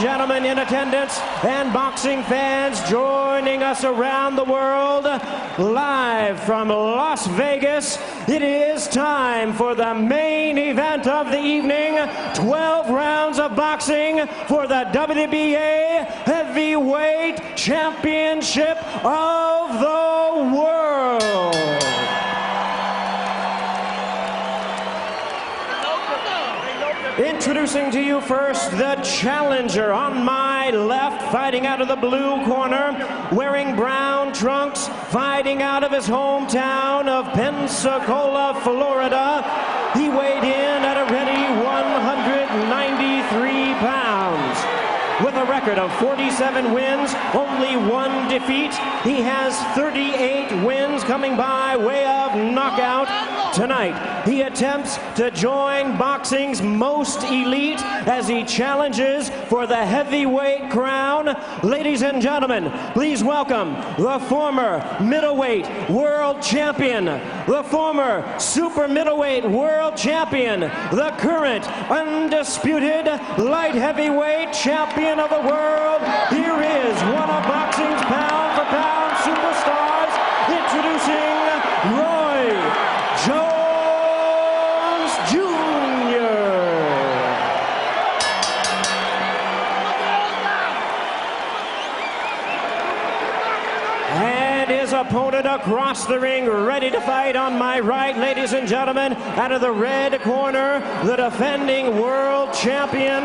gentlemen in attendance and boxing fans joining us around the world, live from Las Vegas, it is time for the main event of the evening. 12 rounds of boxing for the WBA Heavyweight Championship of the World. Introducing to you first the challenger on my left, fighting out of the blue corner, wearing brown trunks, fighting out of his hometown of Pensacola, Florida. He weighed in at a ready 193 pounds. With a record of 47 wins, only one defeat, he has 38 wins coming by way of knockout. Tonight, he attempts to join boxing's most elite as he challenges for the heavyweight crown. Ladies and gentlemen, please welcome the former middleweight world champion, the former super middleweight world champion, the current undisputed light heavyweight champion of the world. Here is one of boxing's pound-for-pound superstars, introducing Roy Jones Jr. And his opponent across the ring, ready to fight on my right, ladies and gentlemen, out of the red corner, the defending world champion,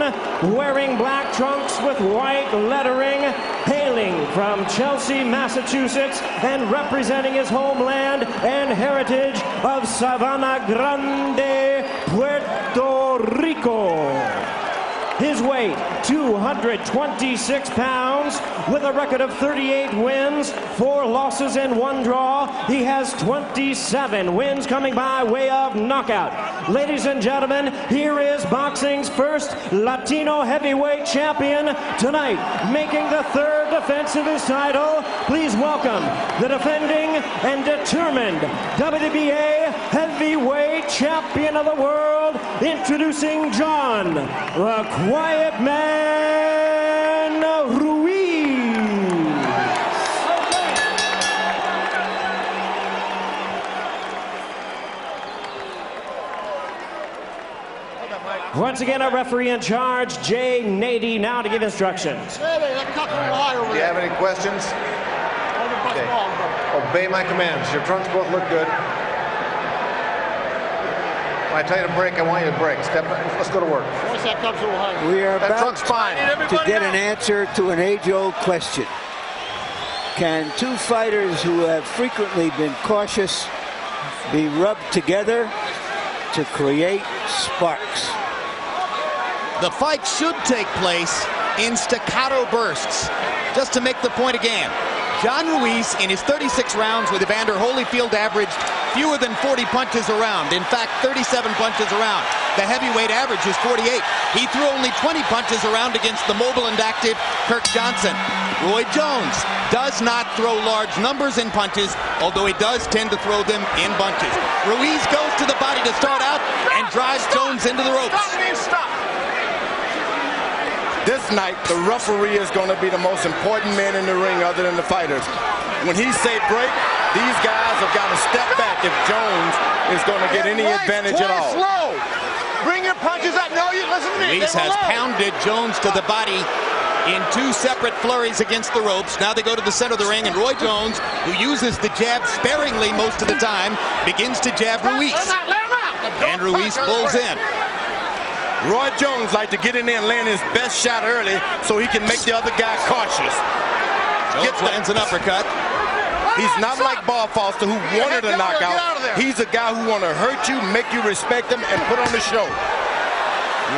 wearing black trunks with white lettering, hailing from Chelsea, Massachusetts, and representing his homeland and heritage of Sabana Grande, Puerto Rico. His weight, 226 pounds, with a record of 38 wins, 4 losses and 1 draw. He has 27 wins coming by way of knockout. Ladies and gentlemen, here is boxing's first Latino heavyweight champion tonight, making the 3rd defense of his title. Please welcome the defending and determined WBA heavyweight champion of the world, introducing John, the Quiet Man Ruiz. Once again, our referee in charge, Jay Nady, now to give instructions. Do you have any questions? Okay. Obey my commands. Your trunks both look good. When I tell you to break, I want you to break. Step back. Let's go to work. We are about fine. to get an answer to an age-old question. Can two fighters who have frequently been cautious be rubbed together to create sparks? The fight should take place in staccato bursts. Just to make the point again, John Ruiz in his 36 rounds with Evander Holyfield averaged fewer than 40 punches around. In fact, 37 punches around. The heavyweight average is 48. He threw only 20 punches around against the mobile and active Kirk Johnson. Roy Jones does not throw large numbers in punches, although he does tend to throw them in bunches. Ruiz goes to the body to start out and drives Jones into the ropes. This night, the referee is going to be the most important man in the ring other than the fighters. When he say break, these guys have got to step back if Jones is going to get any advantage at all. Slow. Bring your punches out. No, you listen to me. Ruiz has pounded Jones to the body in 2 separate flurries against the ropes. Now they go to the center of the ring, and Roy Jones, who uses the jab sparingly most of the time, begins to jab Ruiz. And Ruiz pulls in. Roy Jones like to get in there and land his best shot early so he can make the other guy cautious. Jones lands an uppercut. He's not like Ball Foster, who wanted a knockout. He's a guy who want to hurt you, make you respect him, and put on the show.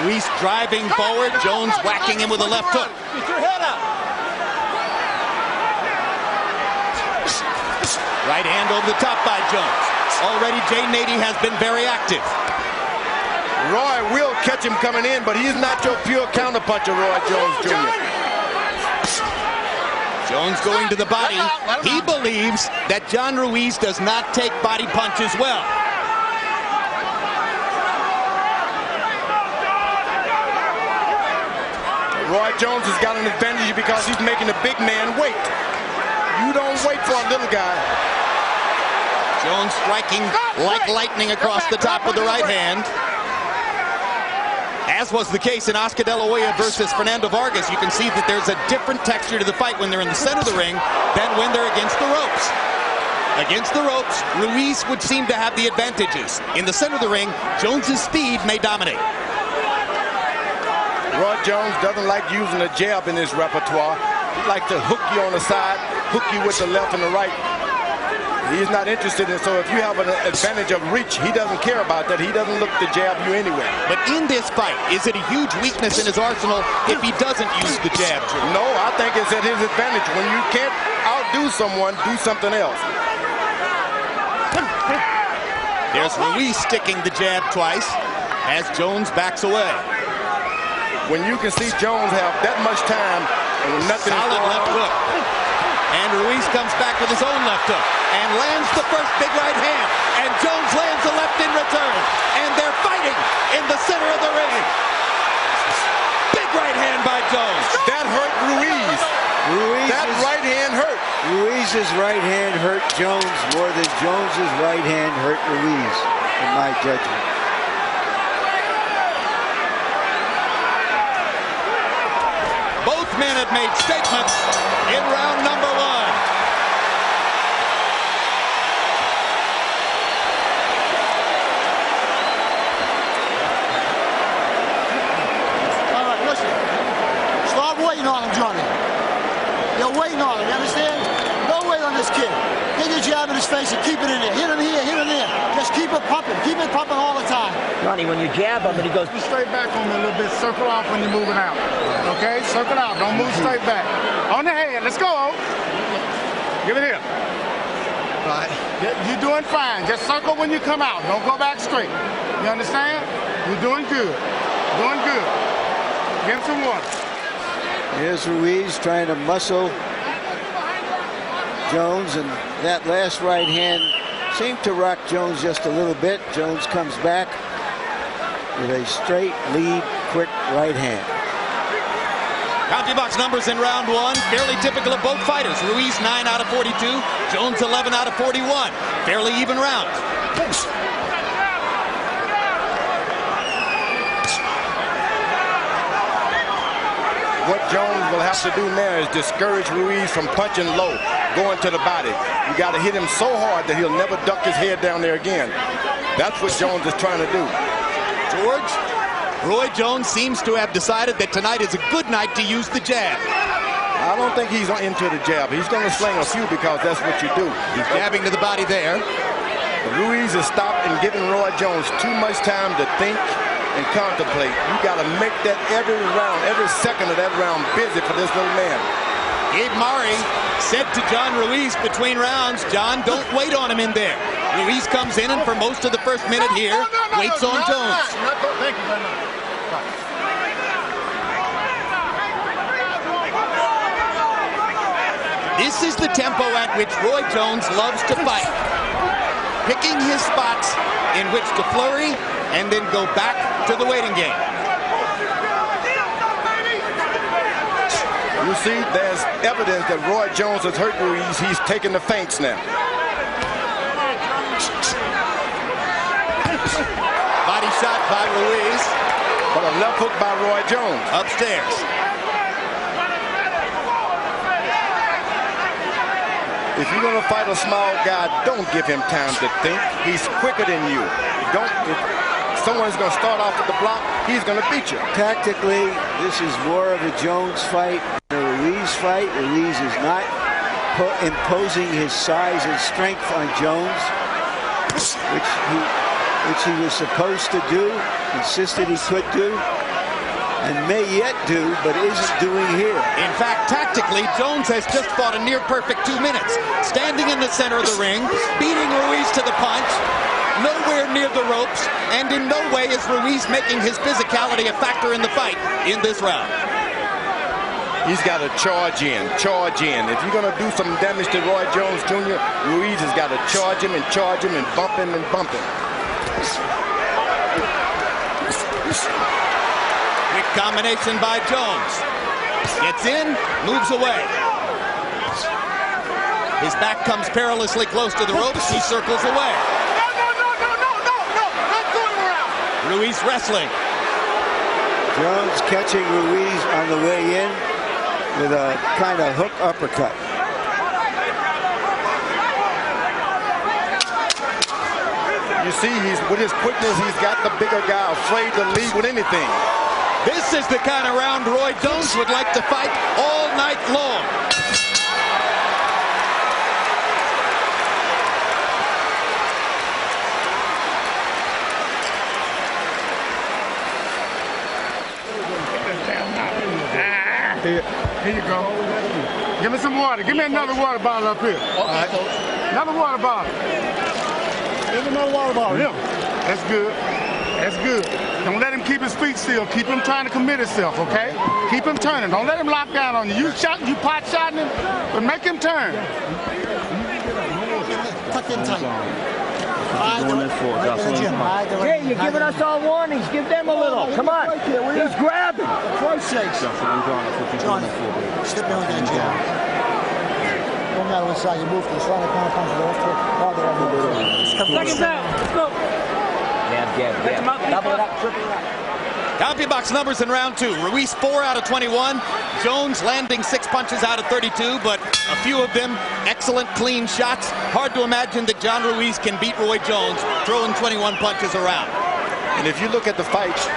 Ruiz driving forward, Jones whacking him with a left hook. Get your head up. Right hand over the top by Jones. Already Jay Nady has been very active. Roy will catch him coming in, but he's not your pure counterpuncher, Roy Jones Jr. Jones going to the body. He believes that John Ruiz does not take body punches well. Roy Jones has got an advantage because he's making the big man wait. You don't wait for a little guy. Jones striking like lightning across the top with the right hand. As was the case in Oscar De La Hoya versus Fernando Vargas, you can see that there's a different texture to the fight when they're in the center of the ring than when they're against the ropes. Against the ropes, Ruiz would seem to have the advantages. In the center of the ring, Jones's speed may dominate. Roy Jones doesn't like using a jab in his repertoire. He likes to hook you on the side, hook you with the left and the right. He's not interested in, so if you have an advantage of reach, he doesn't care about that. He doesn't look to jab you anyway. But in this fight, is it a huge weakness in his arsenal if he doesn't use the jab? No, I think it's at his advantage. When you can't outdo someone, do something else. There's Ruiz sticking the jab twice as Jones backs away. When you can see Jones have that much time and nothing. Solid left hook. And Ruiz comes back with his own left hook and lands the first big right hand. And Jones lands a left in return. And they're fighting in the center of the ring. Big right hand by Jones. That hurt Ruiz. That right hand hurt. Ruiz's right hand hurt Jones more than Jones's right hand hurt Ruiz, in my judgment. Both men have made statements in round number 1. All right, listen. Start waiting on him, Johnny. You're waiting on him, you understand? Don't wait on this kid. Get your jab in his face and keep it in there. Hit him here, hit him there. Just keep it pumping. Keep it pumping all the time. Ronnie, when you jab him and he goes, Straight back on me a little bit. Circle off when you're moving out. Okay? Circle out. Don't move straight back. On the head. Let's go. Give it here. Right. You're doing fine. Just circle when you come out. Don't go back straight. You understand? You're doing good. Doing good. Give him some water. Here's Ruiz trying to muscle Jones, and that last right hand seemed to rock Jones just a little bit. Jones comes back with a straight lead, quick right hand. County box numbers in round 1, fairly typical of both fighters. Ruiz 9 out of 42, Jones 11 out of 41. Fairly even round. What Jones will have to do now is discourage Ruiz from punching low, going to the body. You got to hit him so hard that he'll never duck his head down there again. That's what Jones is trying to do. George, Roy Jones seems to have decided that tonight is a good night to use the jab. I don't think he's into the jab. He's going to sling a few because that's what you do. He's jabbing to the body there. Ruiz has stopped and given Roy Jones too much time to think and contemplate. You got to make that every round, every second of that round busy for this little man. Gabe Murray said to John Ruiz between rounds, John, don't wait on him in there. Ruiz comes in and for most of the first minute here, waits on Jones. Thank you very much. This is the tempo at which Roy Jones loves to fight. Picking his spots in which to flurry and then go back to the waiting game. You see, there's evidence that Roy Jones has hurt Ruiz. He's taking the feints now. Body shot by Ruiz. But a left hook by Roy Jones. Upstairs. If you're going to fight a small guy, don't give him time to think. He's quicker than you. If someone's going to start off at the block, he's going to beat you. Tactically, this is more of a Jones fight than a Ruiz fight. Ruiz is not imposing his size and strength on Jones, which he was supposed to do, insisted he could do, and may yet do, but isn't doing here. In fact, tactically, Jones has just fought a near-perfect 2 minutes. Standing in the center of the ring, beating Ruiz to the punch, nowhere near the ropes, and in no way is Ruiz making his physicality a factor in the fight in this round. He's got to charge in, charge in. If you're going to do some damage to Roy Jones Jr., Ruiz has got to charge him and bump him and bump him. Quick Combination by Jones. Gets in, moves away. His back comes perilously close to the ropes. He circles away. No. Not going around. Ruiz wrestling. Jones catching Ruiz on the way in with a kind of hook uppercut. You see, with his quickness, he's got the bigger guy afraid to lead with anything. This is the kind of round Roy Jones would like to fight all night long. Here you go. Give me some water. Give me another water bottle up here. Another water bottle. Give me another water bottle. Yeah. That's good. That's good. Don't let him keep his feet still. Keep him trying to commit himself, okay? Keep him turning. Don't let him lock down on you. You pot shotting him, but make him turn. Tuck in tight. Hey, you're giving us all warnings. Give them a little. Come on. He's grabbing. For Christ's sakes. Johnny, step behind that jab. No matter what side you move to, the side of the counter punch, the left hook, Seconds out. Let's go. Jab. Double it up, triple it up. CompuBox numbers in round 2. Ruiz 4 out of 21. Jones landing 6 punches out of 32, but a few of them excellent, clean shots. Hard to imagine that John Ruiz can beat Roy Jones throwing 21 punches around. And if you look at the fights,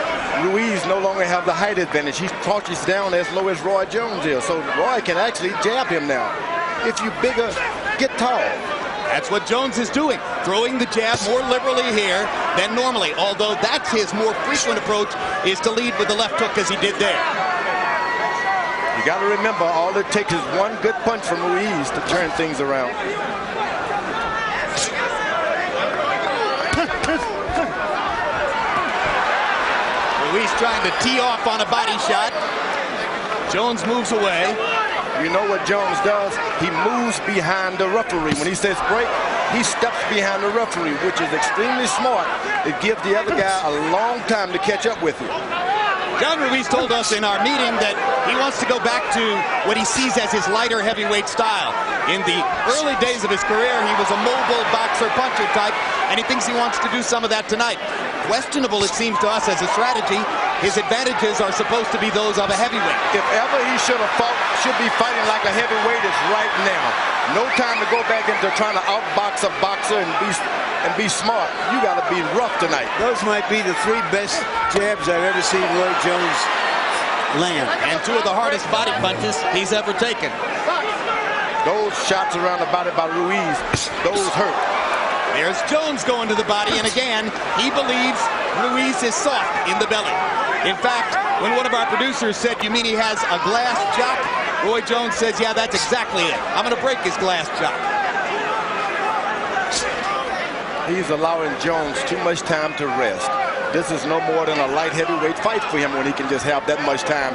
Ruiz no longer have the height advantage. He punches down as low as Roy Jones is, so Roy can actually jab him now. If you bigger, get tall. That's what Jones is doing, throwing the jab more liberally here than normally, although that's his more frequent approach, is to lead with the left hook as he did there. You got to remember, all it takes is one good punch from Ruiz to turn things around. Ruiz trying to tee off on a body shot. Jones moves away. You know what Jones does? He moves behind the referee. When he says break, he steps behind the referee, which is extremely smart. It gives the other guy a long time to catch up with you. John Ruiz told us in our meeting that he wants to go back to what he sees as his lighter heavyweight style. In the early days of his career, he was a mobile boxer puncher type, and he thinks he wants to do some of that tonight. Questionable, it seems to us, as a strategy. His advantages are supposed to be those of a heavyweight. If ever he should be fighting like a heavyweight, it's right now. No time to go back into trying to outbox a boxer and be smart. You got to be rough tonight. Those might be the 3 best jabs I've ever seen Roy Jones land. And 2 of the hardest body punches he's ever taken. Those shots around the body by Ruiz, those hurt. There's Jones going to the body, and again, he believes Ruiz is soft in the belly. In fact, when one of our producers said, "You mean he has a glass jock?" Roy Jones says, "Yeah, that's exactly it. I'm going to break his glass jock." He's allowing Jones too much time to rest. This is no more than a light heavyweight fight for him when he can just have that much time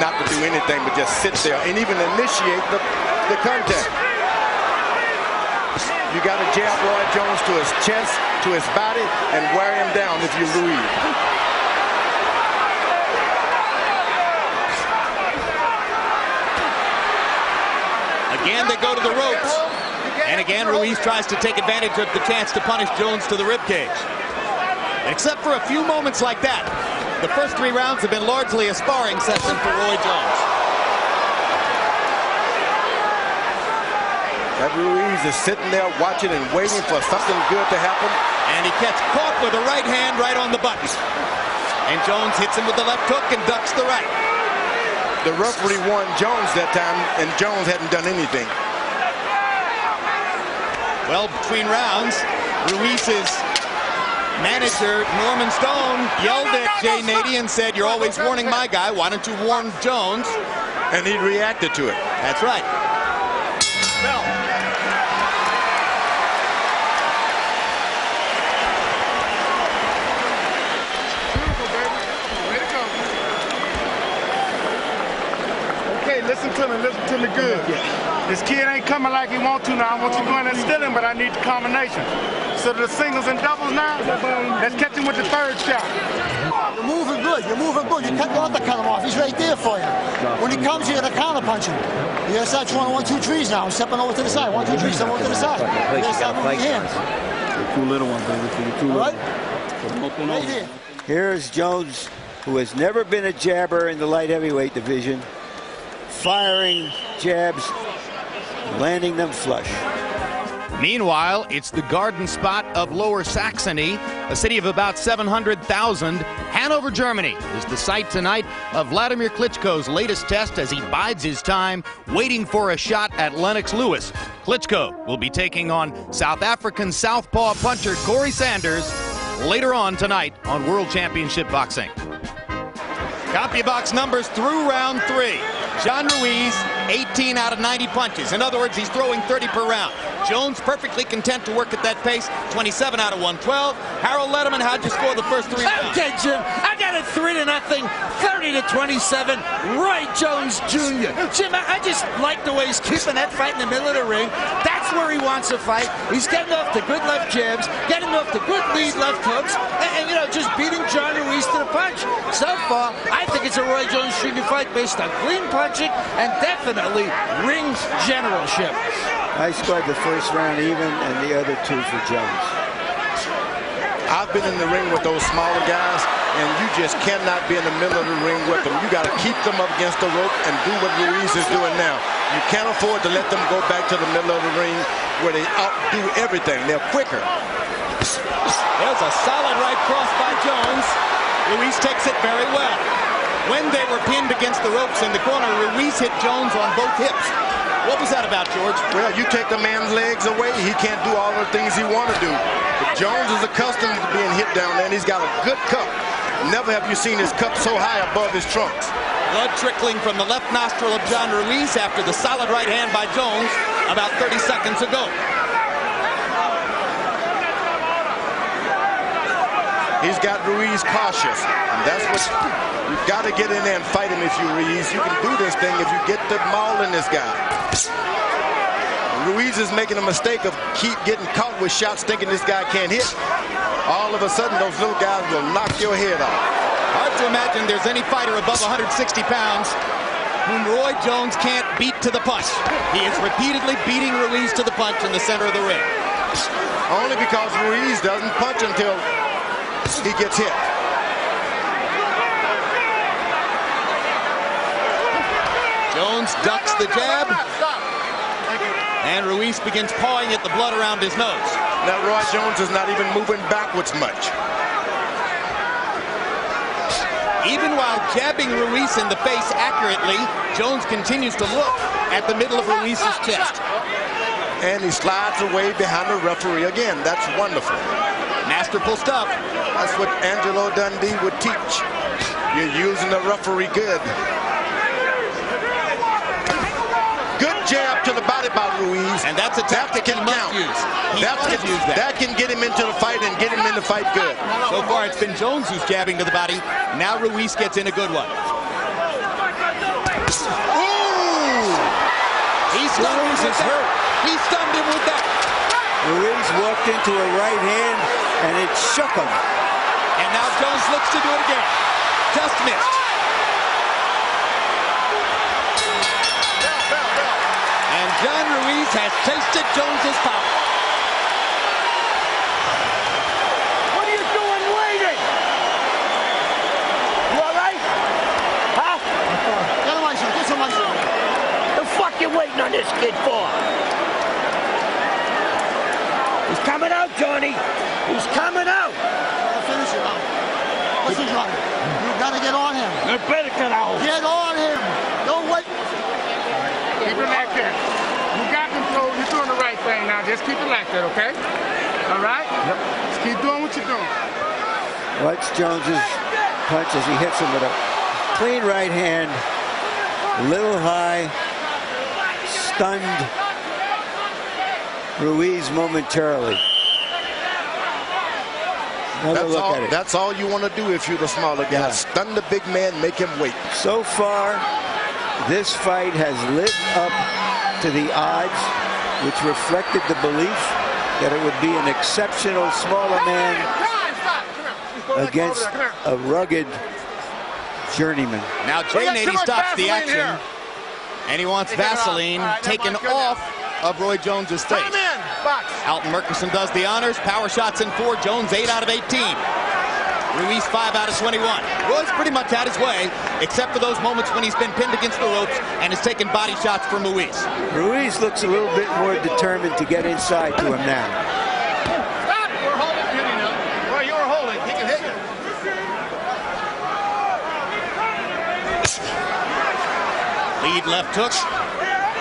not to do anything but just sit there and even initiate the contact. You got to jab Roy Jones to his chest, to his body, and wear him down if you're Ruiz. Again, they go to the ropes. And again, Ruiz tries to take advantage of the chance to punish Jones to the ribcage. Except for a few moments like that, the first 3 rounds have been largely a sparring session for Roy Jones. That Ruiz is sitting there watching and waiting for something good to happen. And he gets caught with a right hand right on the button. And Jones hits him with the left hook and ducks the right. The referee won Jones that time, and Jones hadn't done anything. Well, between rounds, Ruiz's manager, Norman Stone, yelled at Jay Nady and said, "You're always warning my guy. Why don't you warn Jones?" And he reacted to it. That's right. Listen to me good. This kid ain't coming like he want to now. I want you going and steal him, but I need the combination. So the singles and doubles now, let's catch him with the 3rd shot. You're moving good. You're moving good. You don't have to cut him off. He's right there for you. When he comes, you got to counter punch him. You got to start throwing 1, 2, 3s now. Stepping over to the side. 1, 2, 3, stepping over to the side. You got to start moving your hands. You're too little one, baby. You're too little. All right? Right here. Here's Jones, who has never been a jabber in the light heavyweight division, firing jabs, landing them flush. Meanwhile, it's the garden spot of Lower Saxony, a city of about 700,000. Hanover, Germany is the site tonight of Vladimir Klitschko's latest test as he bides his time, waiting for a shot at Lennox Lewis. Klitschko will be taking on South African southpaw puncher Corey Sanders later on tonight on World Championship Boxing. CompuBox numbers through round 3. John Ruiz, 18 out of 90 punches. In other words, he's throwing 30 per round. Jones perfectly content to work at that pace, 27 out of 112. Harold Letterman, how'd you score the first 3 rounds? Okay, Jim, I got it 3-0, 30-27. Roy Jones Jr. Jim, I just like the way he's keeping that fight in the middle of the ring. That's where he wants to fight. He's getting off the good left jabs, getting off the good lead left hooks, and you know, just beating John Ruiz to the punch. So far, I think it's a Roy Jones Jr. fight based on clean punching and definitely ring generalship. I scored the first round even and the other 2 for Jones. I've been in the ring with those smaller guys, and you just cannot be in the middle of the ring with them. You got to keep them up against the rope and do what Ruiz is doing now. You can't afford to let them go back to the middle of the ring where they outdo everything. They're quicker. There's a solid right cross by Jones. Ruiz takes it very well. When they were pinned against the ropes in the corner, Ruiz hit Jones on both hips. What was that about, George? Well, you take the man's legs away, he can't do all the things he want to do. But Jones is accustomed to being hit down there, and he's got a good cup. Never have you seen his cup so high above his trunks. Blood trickling from the left nostril of John Ruiz after the solid right hand by Jones about 30 seconds ago. He's got Ruiz cautious, and that's what you've got to get in there and fight him if you Ruiz. You can do this thing if you get the mauling this guy. Ruiz is making a mistake of keep getting caught with shots thinking this guy can't hit. All of a sudden, those little guys will knock your head off. Hard to imagine there's any fighter above 160 pounds whom Roy Jones can't beat to the punch. He is repeatedly beating Ruiz to the punch in the center of the ring. Only because Ruiz doesn't punch until he gets hit. Jones ducks the jab, and Ruiz begins pawing at the blood around his nose. Now Roy Jones is not even moving backwards much. Even while jabbing Ruiz in the face accurately, Jones continues to look at the middle of Ruiz's chest. And he slides away behind the referee again. That's wonderful. Masterful stuff. That's what Angelo Dundee would teach. You're using the referee good. Good jab to the body by Ruiz. And that's a tactic he must use. That can get him into the fight and get him in the fight good. So far, it's been Jones who's jabbing to the body. Now Ruiz gets in a good one. Ooh! He stunned him with that. He stunned him with that. Ruiz walked into a right hand, and it shook him. And now Jones looks to do it again. Just missed. And John Ruiz has tasted Jones's power. What are you doing waiting? You all right? Huh? Get him ice, get some ice. The fuck you waiting on this kid for? He's coming out, Johnny. He's coming out. Finish it out. Listen, Johnny. You gotta get on him. You better get out. Get on him. Don't wait. Keep it like that. You got control. You're doing the right thing now. Just keep it like that, okay? All right? Yep. Just keep doing what you're doing. Watch Jones's punch as he hits him with a clean right hand, a little high, stunned Ruiz momentarily. That's all you want to do if you're the smaller guy. Yeah. Stun the big man, make him wait. So far, this fight has lived up to the odds, which reflected the belief that it would be an exceptional smaller man against a rugged journeyman. Now Jay Nady stops the action, and he wants Vaseline taken off of Roy Jones's face. Alton Murchison does the honors. Power shots in 4. Jones 8 out of 18. Ruiz 5 out of 21. Roy's pretty much had his way, except for those moments when he's been pinned against the ropes and has taken body shots from Ruiz. Ruiz looks a little bit more determined to get inside to him now. Stop! We're holding hitting him. Well, you were holding. He can hit you. Lead left hook.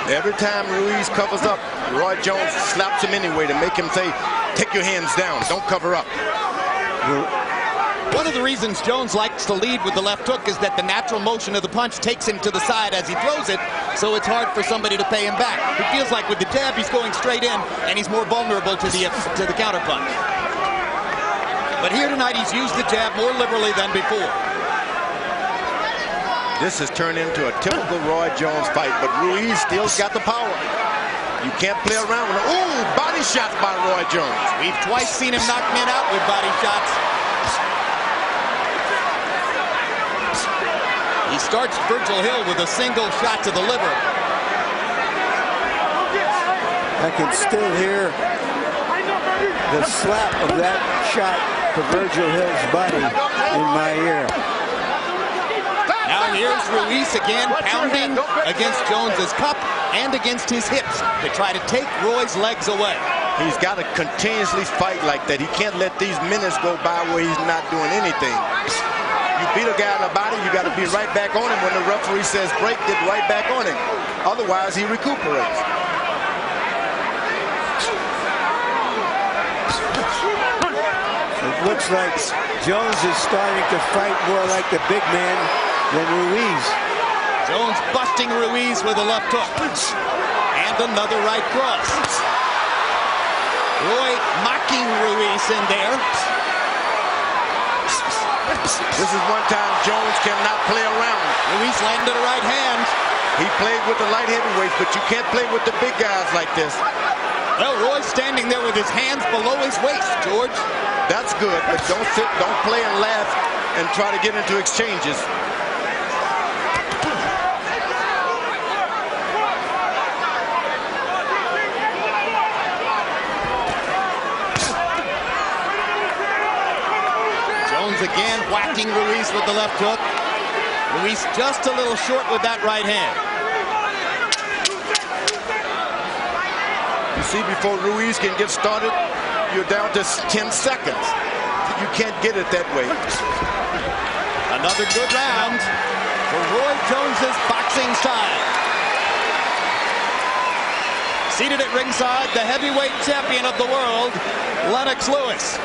Every time Ruiz covers up, Roy Jones slaps him anyway to make him say, take your hands down, don't cover up. One of the reasons Jones likes to lead with the left hook is that the natural motion of the punch takes him to the side as he throws it, so it's hard for somebody to pay him back. It feels like with the jab he's going straight in, and he's more vulnerable to the counter punch. But here tonight he's used the jab more liberally than before. This has turned into a typical Roy Jones fight, but Ruiz still's got the power. You can't play around with him. Ooh, body shots by Roy Jones. We've twice seen him knock men out with body shots. He starts Virgil Hill with a single shot to the liver. I can still hear the slap of that shot to Virgil Hill's body in my ear. Now here's Ruiz again, pounding against Jones's cup and against his hips to try to take Roy's legs away. He's got to continuously fight like that. He can't let these minutes go by where he's not doing anything. You beat a guy in the body, you got to be right back on him. When the referee says break, get right back on him. Otherwise, he recuperates. It looks like Jones is starting to fight more like the big man than Ruiz. Jones busting Ruiz with a left hook. And another right cross. Roy mocking Ruiz in there. This is one time Jones cannot play around. Ruiz landed a right hand. He played with the light heavyweights, but you can't play with the big guys like this. Well, Roy's standing there with his hands below his waist, George. That's good, but don't sit, don't play and laugh and try to get into exchanges. Jones again whacking Ruiz with the left hook. Ruiz just a little short with that right hand. You see, before Ruiz can get started, you're down to 10 seconds. You can't get it that way. Another good round for Roy Jones's boxing style. Seated at ringside, the heavyweight champion of the world, Lennox Lewis.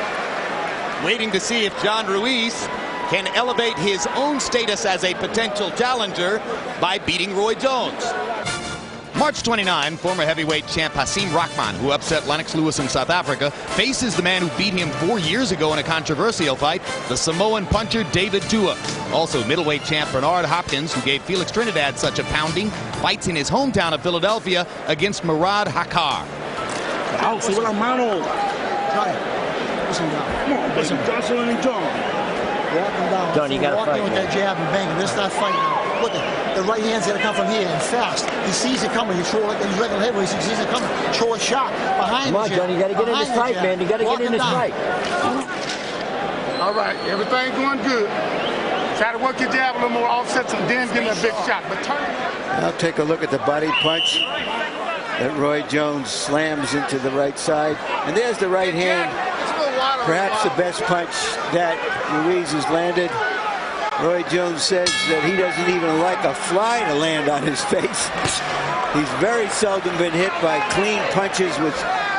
Waiting to see if John Ruiz can elevate his own status as a potential challenger by beating Roy Jones. March 29, former heavyweight champ Hasim Rahman, who upset Lennox Lewis in South Africa, faces the man who beat him 4 years ago in a controversial fight, the Samoan puncher David Tua. Also, middleweight champ Bernard Hopkins, who gave Felix Trinidad such a pounding, fights in his hometown of Philadelphia against Murad Hakar. John, you gotta fight. With that jab and bang, let's not fight now. Look, the right hand's gonna come from here and fast. He sees it coming. You throw like in regular heavyweights. He sees it coming. Throw a shot behind. Come on, John, you gotta get in this fight, man. You gotta get in this fight. All right, everything's going good. Try to work your jab a little more, offset some, then give him a big shot. But turn. Now take a look at the body punch that Roy Jones slams into the right side. And there's the right hand. Perhaps the best punch that Ruiz has landed. Roy Jones says that he doesn't even like a fly to land on his face. He's very seldom been hit by clean punches with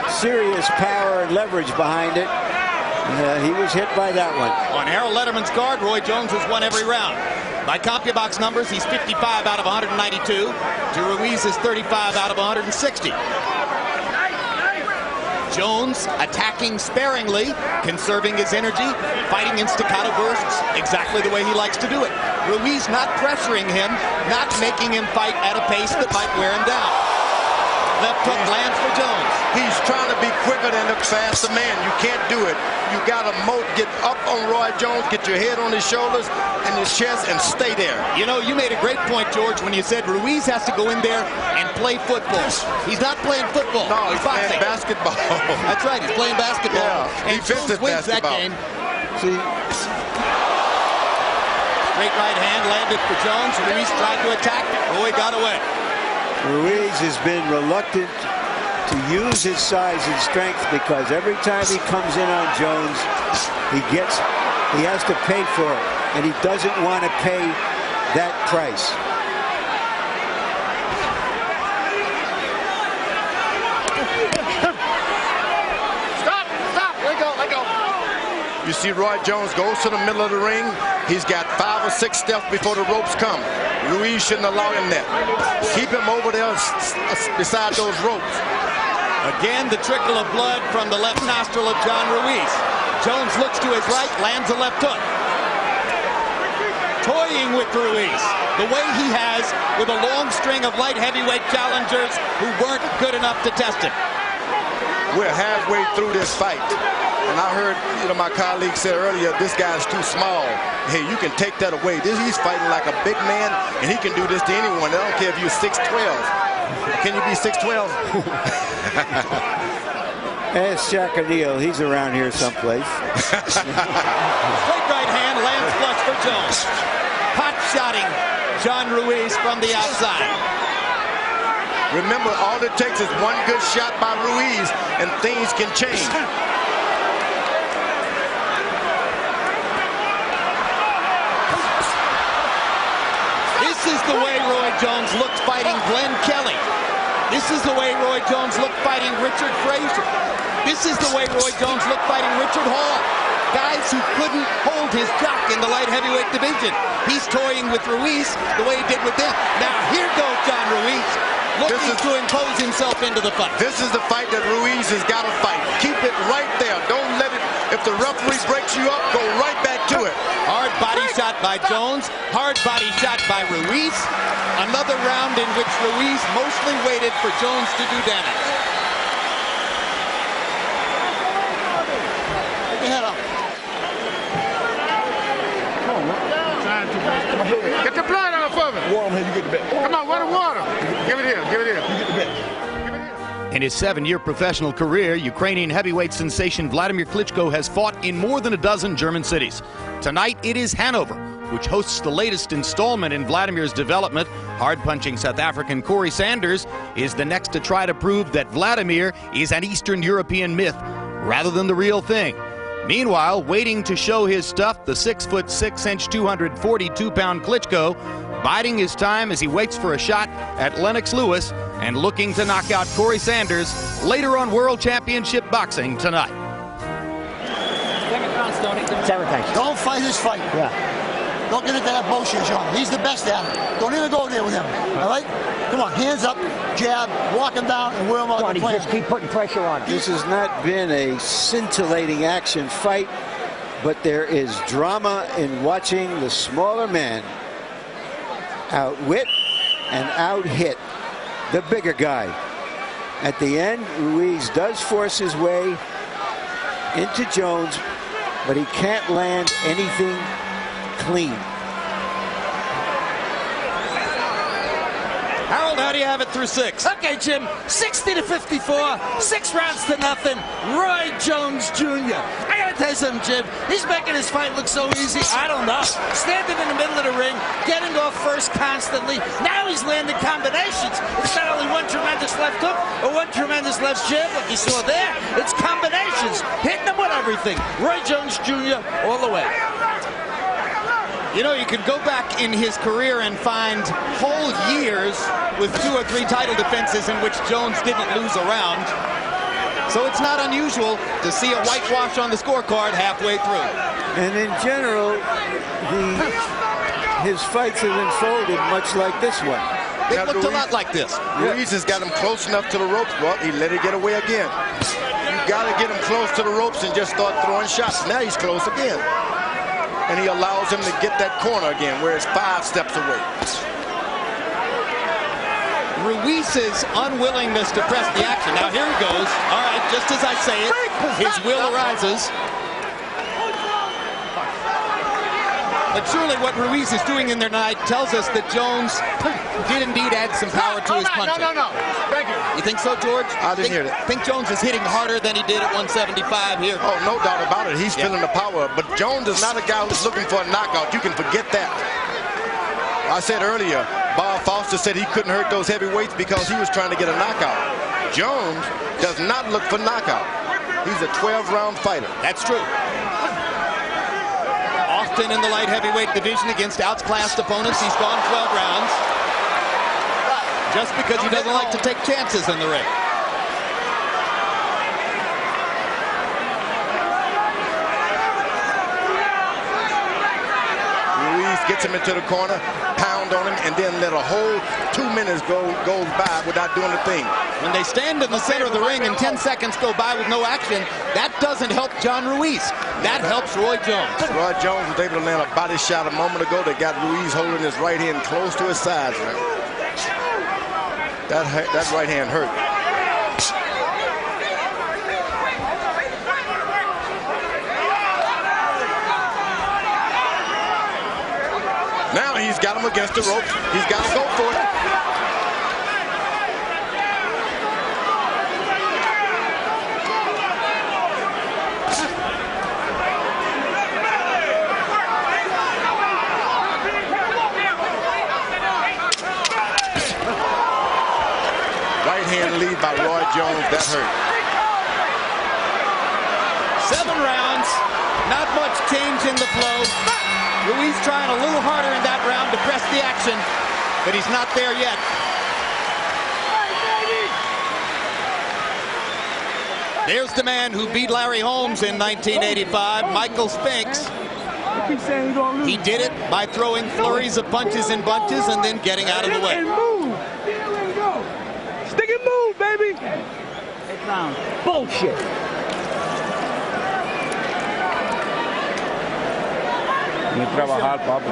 serious power and leverage behind it. He was hit by that one. On Harold Letterman's card, Roy Jones has won every round. By CompuBox numbers, he's 55 out of 192. To Ruiz's 35 out of 160. Jones attacking sparingly, conserving his energy, fighting in staccato bursts, exactly the way he likes to do it. Ruiz not pressuring him, not making him fight at a pace that might wear him down. Left hook lands for Jones. He's trying to be quicker than the faster man. You can't do it. You got to get up on Roy Jones, get your head on his shoulders and his chest, and stay there. You know, you made a great point, George, when you said Ruiz has to go in there and play football. He's not playing football. No, he's playing basketball. That's right, he's playing basketball. Yeah, and Jones wins that game. See, Great right hand landed for Jones. Ruiz tried to attack. Roy got away. Ruiz has been reluctant to use his size and strength because every time he comes in on Jones, he has to pay for it, and he doesn't want to pay that price. Stop, let go. You see Roy Jones goes to the middle of the ring. He's got 5 or 6 steps before the ropes come. Ruiz shouldn't allow him that. Keep him over there beside those ropes. Again, the trickle of blood from the left nostril of John Ruiz. Jones looks to his right, lands a left hook. Toying with Ruiz, the way he has with a long string of light heavyweight challengers who weren't good enough to test him. We're halfway through this fight. And I heard, my colleague said earlier, this guy's too small. Hey, you can take that away. He's fighting like a big man, and he can do this to anyone. I don't care if you're 6'12". Can you be 6'12"? Ask Shaq O'Neal. He's around here someplace. Straight right hand lands flush for Jones. Pot-shotting John Ruiz from the outside. Remember, all it takes is one good shot by Ruiz, and things can change. This is the way Roy Jones looked fighting Glenn Kelly. This is the way Roy Jones looked fighting Richard Frazier. This is the way Roy Jones looked fighting Richard Hall. Guys who couldn't hold his jock in the light heavyweight division. He's toying with Ruiz the way he did with them. Now here goes John Ruiz, looking to impose himself into the fight. This is the fight that Ruiz has got to fight. Keep it right there. Don't let it, if the referee breaks you up, go right back to it. Hard body shot by Jones, hard body shot by Ruiz. Another round in which Ruiz mostly waited for Jones to do damage. Get your head up. Get the blood off of it. Warm here, you get the bet. Come on, water. Give it here. You get the bet. In his 7-year professional career, Ukrainian heavyweight sensation Vladimir Klitschko has fought in more than a dozen German cities. Tonight, it is Hanover, which hosts the latest installment in Vladimir's development. Hard-punching South African Corey Sanders is the next to try to prove that Vladimir is an Eastern European myth rather than the real thing. Meanwhile, waiting to show his stuff, the 6'6", 242-pound Klitschko biding his time as he waits for a shot at Lennox Lewis and looking to knock out Corey Sanders later on World Championship Boxing tonight. 7 times. Don't fight his fight. Yeah. Don't get into that bullshit, John. He's the best at it. Don't even go there with him. All right? Come on, hands up, jab, walk him down, and wear him on the plan. Just keep putting pressure on him. This has not been a scintillating action fight, but there is drama in watching the smaller man outwit and out-hit the bigger guy. At the end, Ruiz does force his way into Jones, but he can't land anything clean. Harold, how do you have it through 6? Okay, Jim, 60-54, 6 rounds to nothing. Roy Jones Jr. I gotta tell you something, Jim. He's making his fight look so easy. I don't know. Standing in the middle of the ring, getting off first constantly. Now he's landing combinations. It's not only one tremendous left hook or one tremendous left jab like you saw there. It's combinations. Hitting them with everything. Roy Jones Jr. all the way. You know, you could go back in his career and find whole years with 2 or 3 title defenses in which Jones didn't lose a round. So it's not unusual to see a whitewash on the scorecard halfway through. And in general, his fights have unfolded much like this one. They looked a lot like this. Ruiz has got him close enough to the ropes. Well, he let it get away again. You got to get him close to the ropes and just start throwing shots. Now he's close again. And he allows him to get that corner again, where it's 5 steps away. Ruiz's unwillingness to press the action. Now here he goes. All right, just as I say it, his will arises. But surely what Ruiz is doing in there tonight tells us that Jones did indeed add some power to his punching. No. Thank you. You think so, George? I didn't hear that. Think Jones is hitting harder than he did at 175 here? Oh, no doubt about it. He's feeling the power. But Jones is not a guy who's looking for a knockout. You can forget that. I said earlier, Bob Foster said he couldn't hurt those heavyweights because he was trying to get a knockout. Jones does not look for knockout. He's a 12-round fighter. That's true. Often in the light heavyweight division against outclassed opponents, he's gone 12 rounds just because he doesn't like to take chances in the ring. Ruiz gets him into the corner, pound on him, and then let a whole 2 minutes goes by without doing a thing. When they stand in the center of the ring and 10 seconds go by with no action, that doesn't help John Ruiz. That helps Roy Jones. Roy Jones was able to land a body shot a moment ago that got Ruiz holding his right hand close to his sides. That right hand hurt. Now he's got him against the ropes. He's got to go for it. Right hand lead by Roy Jones. That hurt. 7 rounds. Not much change in the flow. Ruiz trying a little harder in that round to press the action, but he's not there yet. There's the man who beat Larry Holmes in 1985, Michael Spinks. He did it by throwing flurries of punches and bunches and then getting out of the way. Stick and move, baby. Bullshit. You trabajar, Papa.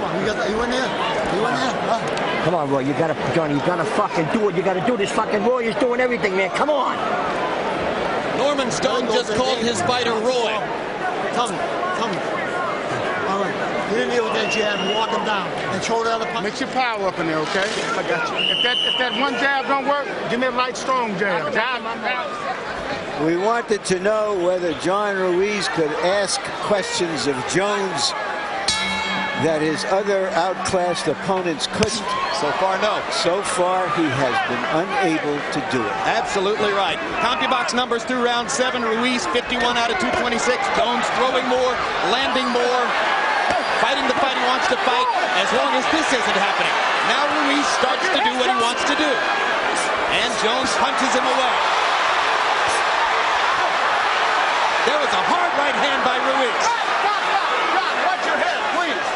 You in there? Huh? Come on, Roy. You gotta, Johnny. You gotta fucking do it. You gotta do this. Fucking Roy is doing everything, man. Come on. Norman Stone just called his fighter Roy. Tell me. All right. Hit him here with that jab and walk him down and throw the other punch. Mix your power up in there, okay? I got you. If that one jab don't work, give me a light, strong jab. We wanted to know whether John Ruiz could ask questions of Jones that his other outclassed opponents couldn't. So far, no. So far, he has been unable to do it. Absolutely right. CompuBox numbers through round 7. Ruiz 51 out of 226. Jones throwing more, landing more, fighting the fight he wants to fight, as long as this isn't happening. Now Ruiz starts to do what he wants to do. And Jones punches him away. There was a hard right hand by Ruiz. Watch your head, please.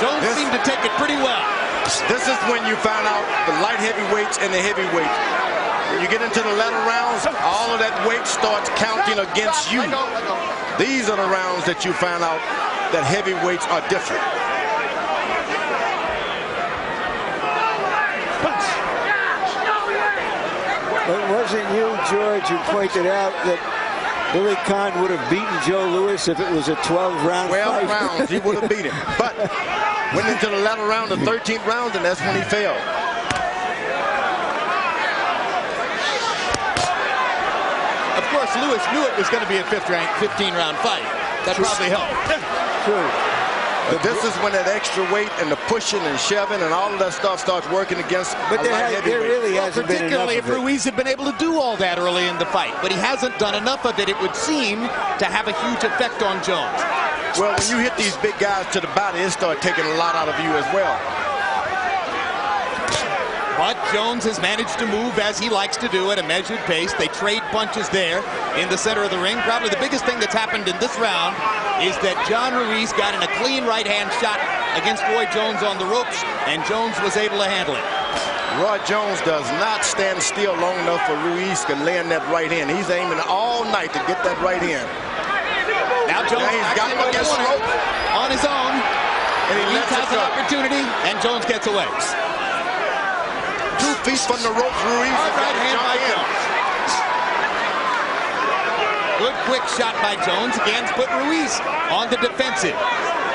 Jones seemed to take it pretty well. This is when you find out the light heavyweights and the heavyweights. When you get into the latter rounds, all of that weight starts counting against you. These are the rounds that you find out that heavyweights are different. But wasn't you, George, who pointed out that Billy Conn would have beaten Joe Louis if it was a 12-round fight? 12 rounds, he would have beat him. But went into the latter round, the 13th round, and that's when he failed. Of course, Louis knew it was going to be a 15-round fight. That probably helped. True. But this is when that extra weight and the pushing and shoving and all of that stuff starts working against But a light there heavyweight. really hasn't been enough Particularly if of it. Ruiz had been able to do all that early in the fight. But he hasn't done enough of it, it would seem, to have a huge effect on Jones. Well, when you hit these big guys to the body, it starts taking a lot out of you as well. But Jones has managed to move as he likes to do at a measured pace. They trade punches there in the center of the ring. Probably the biggest thing that's happened in this round is that John Ruiz got in a clean right-hand shot against Roy Jones on the ropes, and Jones was able to handle it. Roy Jones does not stand still long enough for Ruiz to land that right hand. He's aiming all night to get that right hand. Now Jones he's got him against the rope on his own. And he Ruiz has an opportunity, and Jones gets away. 2 feet from the ropes. Ruiz has got to jump in. Good quick shot by Jones. Again, put Ruiz on the defensive.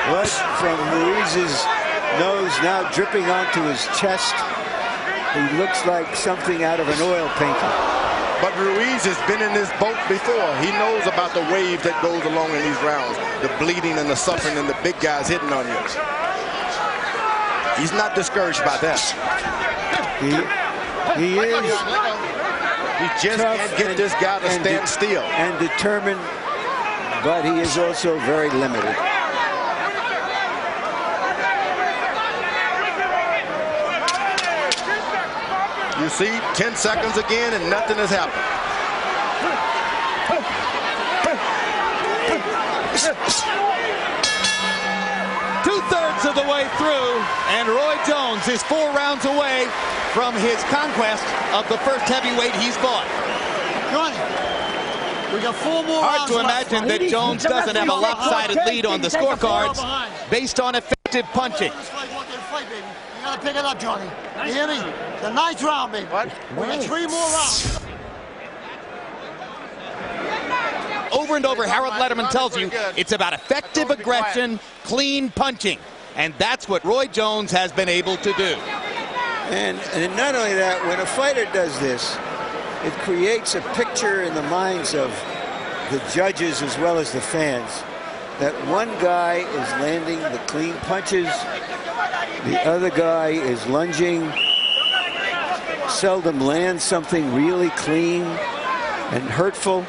Blood from Ruiz's nose now dripping onto his chest. He looks like something out of an oil painting. But Ruiz has been in this boat before. He knows about the wave that goes along in these rounds. The bleeding and the suffering and the big guys hitting on you. He's not discouraged by that. He is. He just can't get this guy to stand still. And determined, but he is also very limited. You see, 10 seconds again, and nothing has happened. Two-thirds of the way through, and Roy Jones is 4 rounds away from his conquest of the first heavyweight he's fought. Johnny, we got 4 more Hard rounds to left. imagine that Jones doesn't have a lopsided lead on the scorecards based on effective punching. You gotta pick it up, Johnny. You hear me? The 9th round, baby. What? We got 3 more rounds. Over and over, Harold Letterman tells you it's about effective aggression, clean punching. And that's what Roy Jones has been able to do. And not only that, when a fighter does this, it creates a picture in the minds of the judges as well as the fans that one guy is landing the clean punches, the other guy is lunging, seldom lands something really clean and hurtful.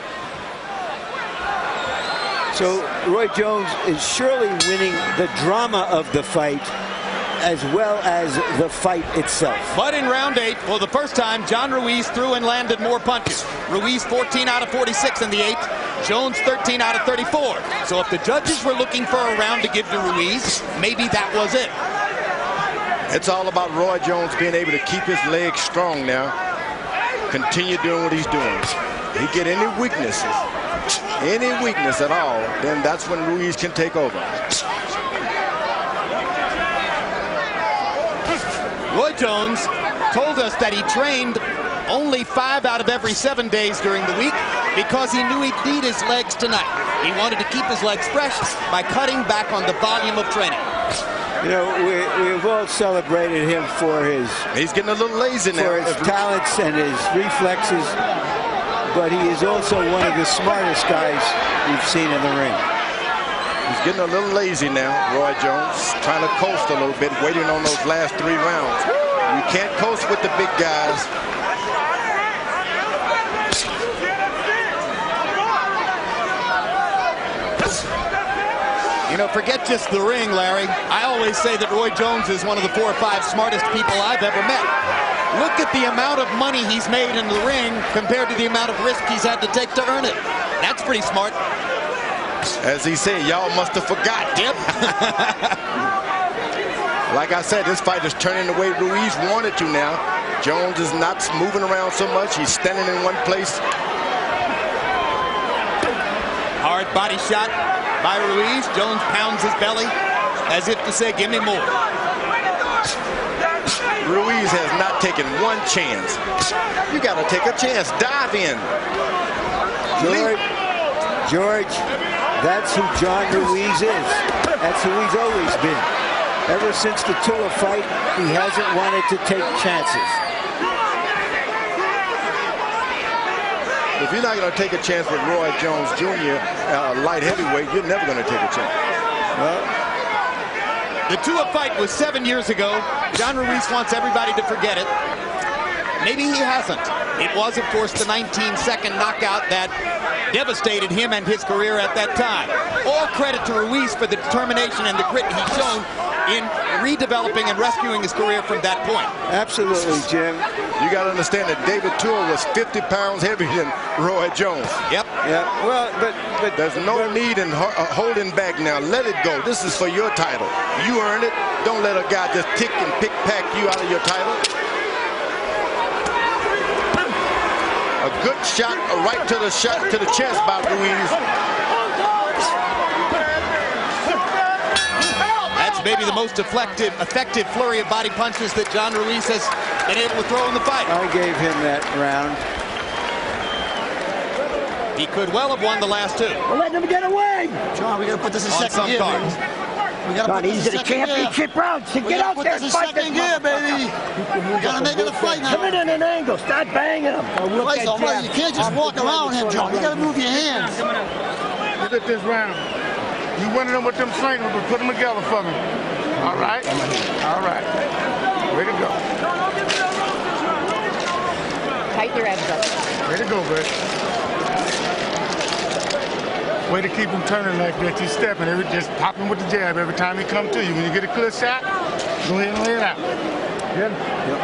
So Roy Jones is surely winning the drama of the fight as well as the fight itself. But in round 8, for the first time, John Ruiz threw and landed more punches. Ruiz 14 out of 46 in the 8th, Jones 13 out of 34. So if the judges were looking for a round to give to Ruiz, maybe that was it. It's all about Roy Jones being able to keep his legs strong now. Continue doing what he's doing. He get any weakness at all, then that's when Ruiz can take over. Roy Jones told us that he trained only 5 out of every 7 days during the week because he knew he'd need his legs tonight. He wanted to keep his legs fresh by cutting back on the volume of training. You know, we've all celebrated him for his... He's getting a little lazy now. For his talents and his reflexes, but he is also one of the smartest guys we've seen in the ring. He's getting a little lazy now, Roy Jones, trying to coast a little bit, waiting on those last 3 rounds. You can't coast with the big guys. You know, forget just the ring, Larry. I always say that Roy Jones is one of the 4 or 5 smartest people I've ever met. Look at the amount of money he's made in the ring compared to the amount of risk he's had to take to earn it. That's pretty smart. As he said, y'all must have forgot. Yep. Like I said, this fight is turning the way Ruiz wanted to now. Jones is not moving around so much. He's standing in one place. Hard body shot by Ruiz. Jones pounds his belly as if to say, give me more. Ruiz has not taken one chance. You got to take a chance. Dive in. George, that's who John Ruiz is. That's who he's always been. Ever since the Tua fight, he hasn't wanted to take chances. If you're not going to take a chance with Roy Jones Jr., light heavyweight, you're never going to take a chance. Well, the Tua fight was 7 years ago. John Ruiz wants everybody to forget it. Maybe he hasn't. It was, of course, the 19-second knockout that devastated him and his career at that time. All credit to Ruiz for the determination and the grit he's shown in redeveloping and rescuing his career from that point. Absolutely, Jim. You got to understand that David Tua was 50 pounds heavier than Roy Jones. Yep. Yeah. Well, but there's no need in holding back now. Let it go. This is for your title. You earn it. Don't let a guy just tick and pick-pack you out of your title. A good shot right to the chest by Ruiz. That's maybe the most effective flurry of body punches that John Ruiz has been able to throw in the fight. I gave him that round. He could well have won the last two. Well, let him get away. John, we got to put this in On second some gear, cards. baby. We got to put These this are in the second gear. championship rounds. So We get got out to put there this in and fight this second gear, baby. We got to make it a fight now. Come in an angle. Start banging him. Christ almighty, you can't just walk around him, John. You got to move your hands. Look at this round. You winning them with them slingers, but put them together for me. All right? All right. Way to go. Tighten your abs up. Way to go, baby. Way to keep him turning like that. You stepping, just pop him with the jab every time he come to you. When you get a clear shot, go ahead and lay it out. Get him? Yep.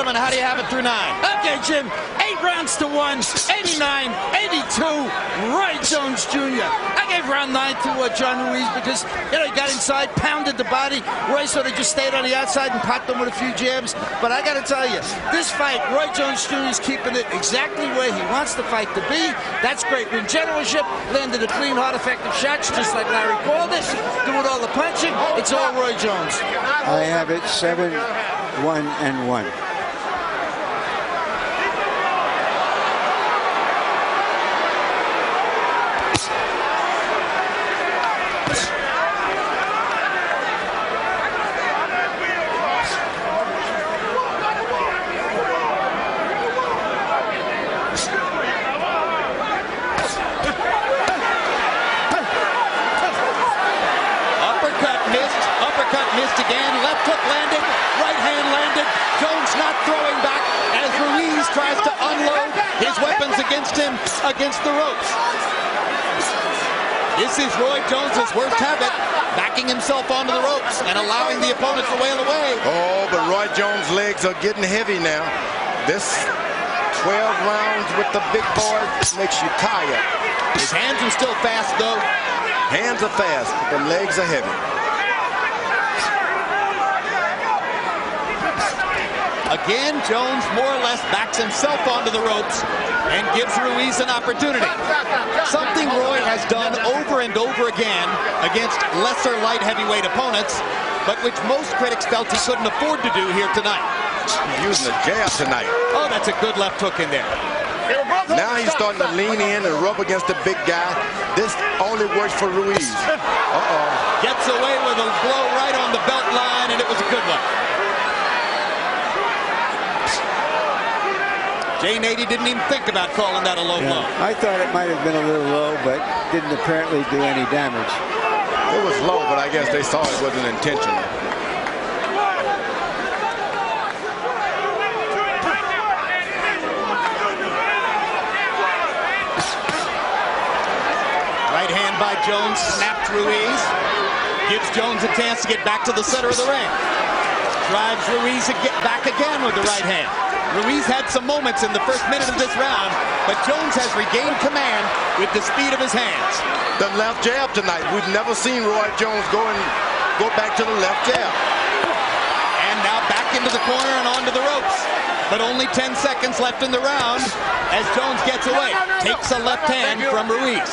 How do you have it through 9? Okay, Jim. 8 rounds to 1, 89, 82. Roy Jones Jr. I gave round 9 to John Ruiz because, he got inside, pounded the body. Roy sort of just stayed on the outside and popped him with a few jabs. But I got to tell you, this fight, Roy Jones Jr. is keeping it exactly where he wants the fight to be. That's great ring generalship. Landed a clean, hard, effective shots, just like Larry called it. Doing all the punching. It's all Roy Jones. I have it 7-1-1. Again, left hook landed, right hand landed. Jones not throwing back as Ruiz tries to unload his weapons against him against the ropes. This is Roy Jones's worst habit, backing himself onto the ropes and allowing the opponent to wail away. Oh, but Roy Jones' legs are getting heavy now. This 12 rounds with the big boy makes you tired. His hands are still fast, though. Hands are fast, but the legs are heavy. Again, Jones more or less backs himself onto the ropes and gives Ruiz an opportunity. Something Roy has done over and over again against lesser light heavyweight opponents, but which most critics felt he couldn't afford to do here tonight. He's using a jab tonight. Oh, that's a good left hook in there. Now he's starting to lean in and rub against the big guy. This only works for Ruiz. Uh-oh. Gets away with a blow right on the belt line, and it was a good one. Jay Nady didn't even think about calling that a low blow. I thought it might have been a little low, but didn't apparently do any damage. It was low, but I guess they saw it wasn't intentional. Right hand by Jones, snapped Ruiz. Gives Jones a chance to get back to the center of the ring. Drives Ruiz back again with the right hand. Ruiz had some moments in the first minute of this round, but Jones has regained command with the speed of his hands. The left jab tonight. We've never seen Roy Jones go back to the left jab. And now back into the corner and onto the ropes. But only 10 seconds left in the round as Jones gets away. Takes a left hand from Ruiz.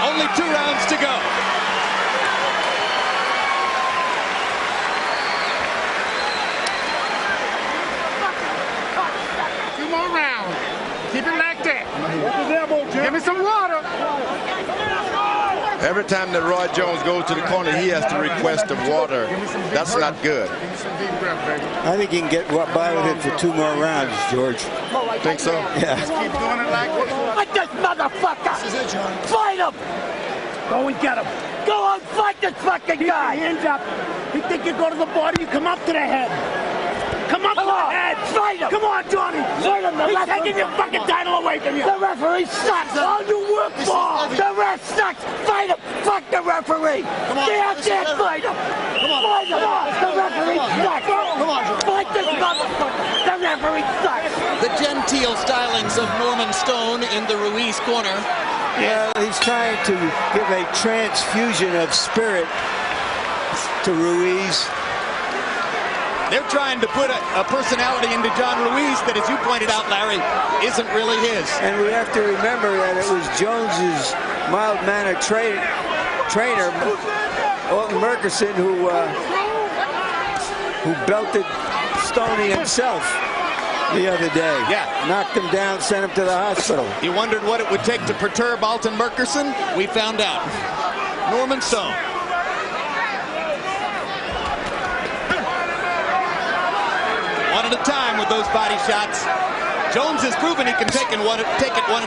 Only 2 rounds to go. Keep it like that. Give me some water. Every time that Roy Jones goes to the corner, he has to request the water. That's not good. I think he can get by with it for 2 more rounds, George. Think so? Yeah. Keep doing it like this. Fight this motherfucker! This is it, John. Fight him! Go and get him. Go on, fight this fucking guy! Hands up. You think you go to the border, you come up to the head. Come up to the head! Fight him! Come on, Johnny! Fight him! He's taking your fucking title away from you! The referee sucks! All you work for! The ref sucks! Fight him! Fuck the referee! Come on, Stay out there, fight him! Come on. Fight him! The referee sucks! Come on, John. Fight this motherfucker! The referee sucks! The genteel stylings of Norman Stone in the Ruiz corner. Yeah, he's trying to give a transfusion of spirit to Ruiz. They're trying to put a personality into John Ruiz that, as you pointed out, Larry, isn't really his. And we have to remember that it was Jones's mild-mannered trainer, Alton Murchison, who belted Stoney himself the other day. Yeah. Knocked him down, sent him to the hospital. You wondered what it would take to perturb Alton Murchison? We found out. Norman Stone. One at a time with those body shots. Jones has proven he can take it one at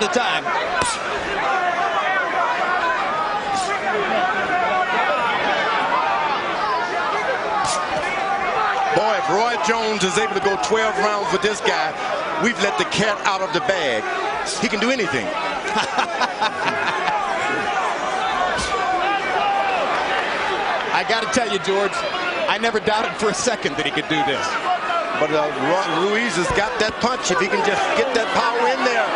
a time. Boy, if Roy Jones is able to go 12 rounds with this guy, we've let the cat out of the bag. He can do anything. I got to tell you, George, I never doubted for a second that he could do this. But Ruiz has got that punch if he can just get that power in there.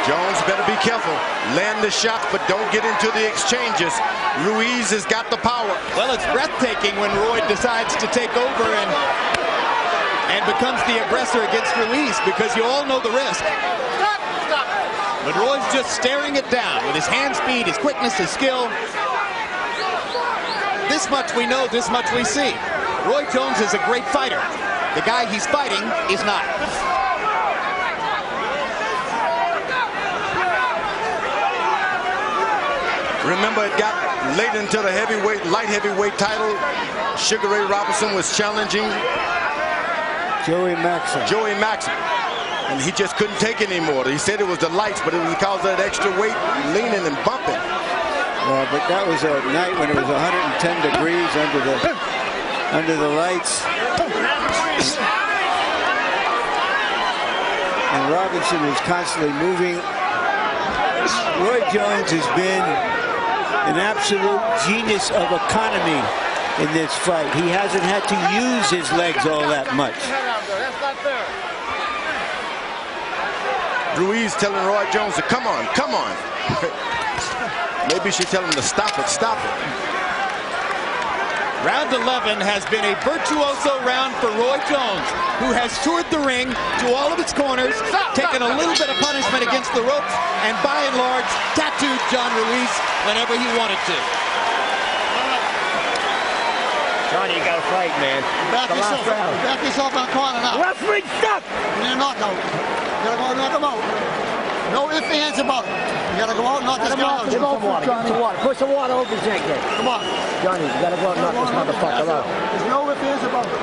Jones better be careful. Land the shot, but don't get into the exchanges. Ruiz has got the power. Well, it's breathtaking when Roy decides to take over and becomes the aggressor against Ruiz, because you all know the risk. But Roy's just staring it down with his hand speed, his quickness, his skill. This much we know, this much we see. Roy Jones is a great fighter. The guy he's fighting is not. Remember, it got late into the light heavyweight title. Sugar Ray Robinson was challenging Joey Maxim. And he just couldn't take it anymore. He said it was the lights, but it was because of that extra weight, leaning and bumping. But that was a night when it was 110 degrees under the lights. And Robinson was constantly moving. Roy Jones has been an absolute genius of economy in this fight. He hasn't had to use his legs all that much. Ruiz telling Roy Jones to come on, come on. Maybe she tell him to stop it, stop it. Round 11 has been a virtuoso round for Roy Jones, who has toured the ring to all of its corners, taken a little bit of punishment against the ropes, and by and large tattooed John Ruiz whenever he wanted to. Johnny, you got to fight, man. Back yourself on the corner now. Referee, stop! You need a knockout. You gotta go out and knock him out. No ifs, ands about it. You gotta go out and knock this guy out. Give him some water. Give him some water. Put some water over his neck there. Come on. Johnny, you gotta go out and knock this motherfucker out. There's no ifs, ands about it.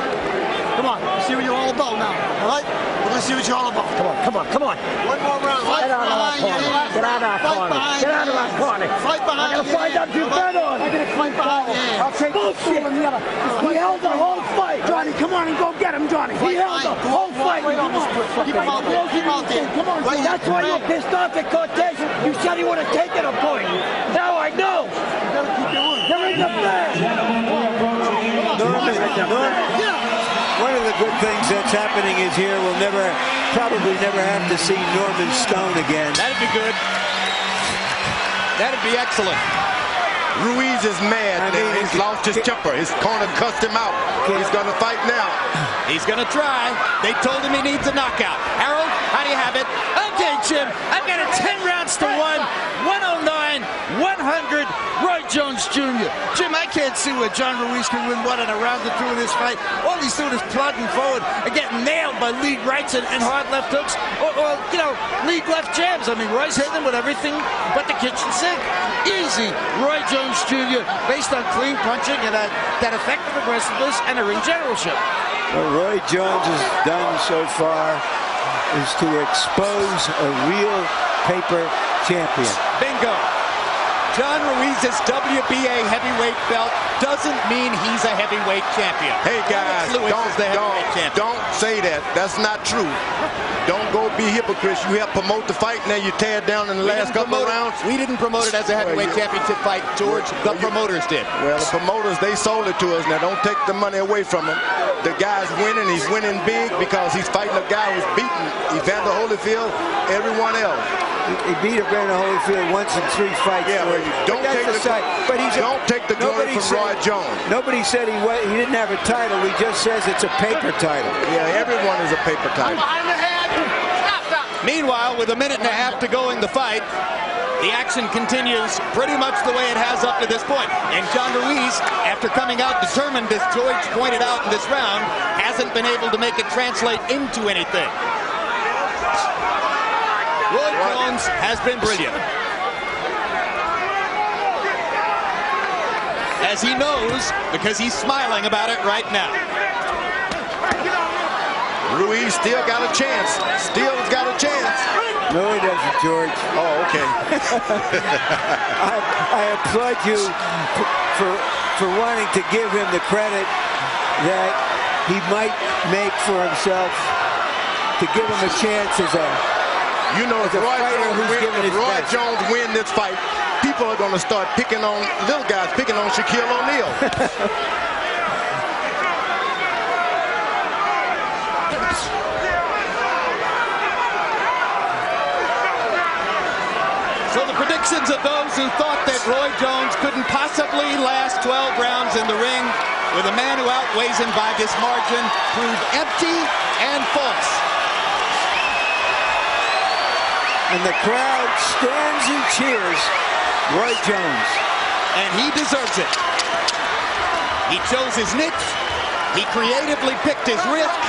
Come on. Let's see what you're all about now. All right? We're gonna see what you're all about. Come on, come on, come on. One more round. Get out of our corner. Get out of our corner. Get out of our corner. Fight behind I'm gonna find out you bet on. I'm gonna fight behind you. I'll take bullshit. He held the whole fight. Johnny, come on and go get him, Johnny. He held the whole fight. Keep him out there. Keep him out there. Come on, that's why you're pissed off at Cortez. You said he would have taken a point. Now I know. You gotta keep your word. You're in the bag. One of the good things that's happening is here we'll probably never have to see Norman Stone again. That'd be good. That'd be excellent. Ruiz is mad. He's lost his temper. His corner cussed him out. He's going to fight now. He's going to try. They told him he needs a knockout. Harold, how do you have it? Okay, Jim, I've got it 10 rounds to 1. 109, 100, Roy Jones Jr. Jim, I can't see where John Ruiz can win one in a round or two in this fight. All he's doing is plodding forward and getting nailed by lead rights and hard left hooks or lead left jabs. I mean, Roy's hitting him with everything but the kitchen sink. Easy, Roy Jones Jr. based on clean punching and that effective aggressiveness and a ring generalship. What Roy Jones has done so far is to expose a real paper champion. Bingo. John Ruiz's WBA heavyweight belt doesn't mean he's a heavyweight champion. Hey guys, don't say that. That's not true. Don't go be hypocrites. You help promote the fight, and then you tear it down in the last couple of rounds. We didn't promote it as a heavyweight championship fight, George. The promoters did. Well, the promoters, they sold it to us. Now, don't take the money away from him. The guy's winning. He's winning big because he's fighting a guy who's beaten Evander Holyfield, everyone else. He beat Evander Holyfield once in 3 fights. Yeah, but don't take the glory from Roy Jones. Nobody said he didn't have a title. He just says it's a paper title. Yeah, everyone is a paper title. Meanwhile, with a minute and a half to go in the fight, the action continues pretty much the way it has up to this point. And John Ruiz, after coming out determined, as George pointed out in this round, hasn't been able to make it translate into anything. Roy Jones has been brilliant. As he knows, because he's smiling about it right now. Ruiz still got a chance. Still got a chance. No, he doesn't, George. Oh, okay. I applaud you for wanting to give him the credit that he might make for himself, to give him a chance as a if Roy Jones win this fight, people are going to start picking on little guys, picking on Shaquille O'Neal. So the predictions of those who thought that Roy Jones couldn't possibly last 12 rounds in the ring with a man who outweighs him by this margin prove empty and false. And the crowd stands and cheers Roy Jones. And he deserves it. He chose his niche. He creatively picked his risk.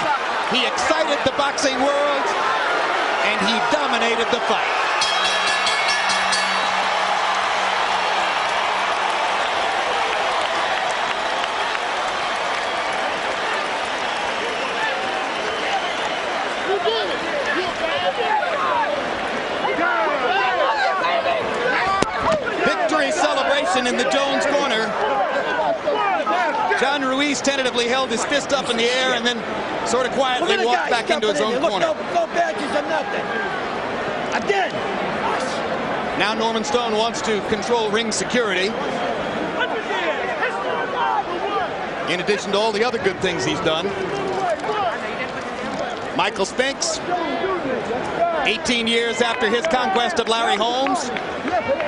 He excited the boxing world. And he dominated the fight. In the Jones corner. John Ruiz tentatively held his fist up in the air and then sort of quietly walked back into his own corner. No badges or nothing. Again. Now Norman Stone wants to control ring security. In addition to all the other good things he's done. Michael Spinks, 18 years after his conquest of Larry Holmes,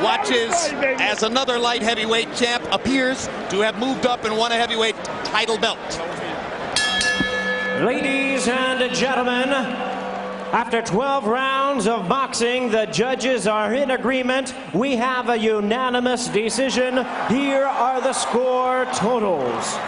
watches as another light heavyweight champ appears to have moved up and won a heavyweight title belt. Ladies and gentlemen, after 12 rounds of boxing, the judges are in agreement. We have a unanimous decision. Here are the score totals.